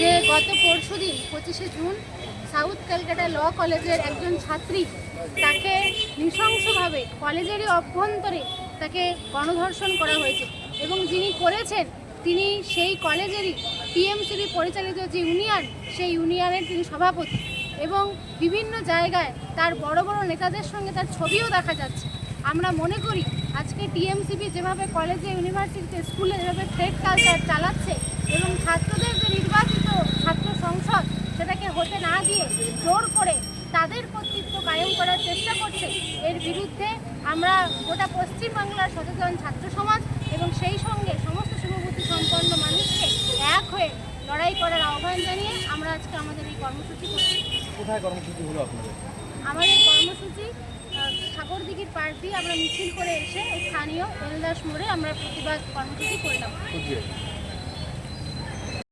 যে গত পরশুদিন 25শে জুন সাউথ ক্যালকাটা ল কলেজের একজন ছাত্রী তাকে নৃশংসভাবে কলেজেরই অভ্যন্তরে তাকে গণধর্ষণ করা হয়েছে এবং যিনি করেছেন তিনি সেই কলেজেরই টিএমসিবি পরিচালিত যে ইউনিয়ন সেই ইউনিয়নের তিনি সভাপতি এবং বিভিন্ন জায়গায় তার বড় বড় নেতাদের সঙ্গে তার ছবিও দেখা যাচ্ছে। আমরা মনে করি আজকে টিএমসিবি যেভাবে কলেজে ইউনিভার্সিটিতে স্কুলে যেভাবে থ্রেড কালচার চালাচ্ছে এবং ছাত্রদের যে নির্বাচিত ছাত্র সংসদ সেটাকে হতে না দিয়ে জোর করে তাদের কর্তৃত্ব কায়েম করার চেষ্টা করছে, এর বিরুদ্ধে আমরা গোটা পশ্চিমবাংলার সচেতন ছাত্র সমাজ এবং সেই সঙ্গে সমস্ত শুভবুদ্ধি সম্পন্ন মানুষকে এক হয়ে লড়াই করার আহ্বান জানিয়ে আমরা আজকে আমাদের এই কর্মসূচি করছি। কোথায় কর্মসূচি হলো আপনাদের? আমাদের কর্মসূচি সাগরদিঘির পাড় দিয়ে আমরা মিছিল করে এসে স্থানীয় এলদাস মোড়ে আমরা প্রতিবাদ কর্মসূচি করলাম।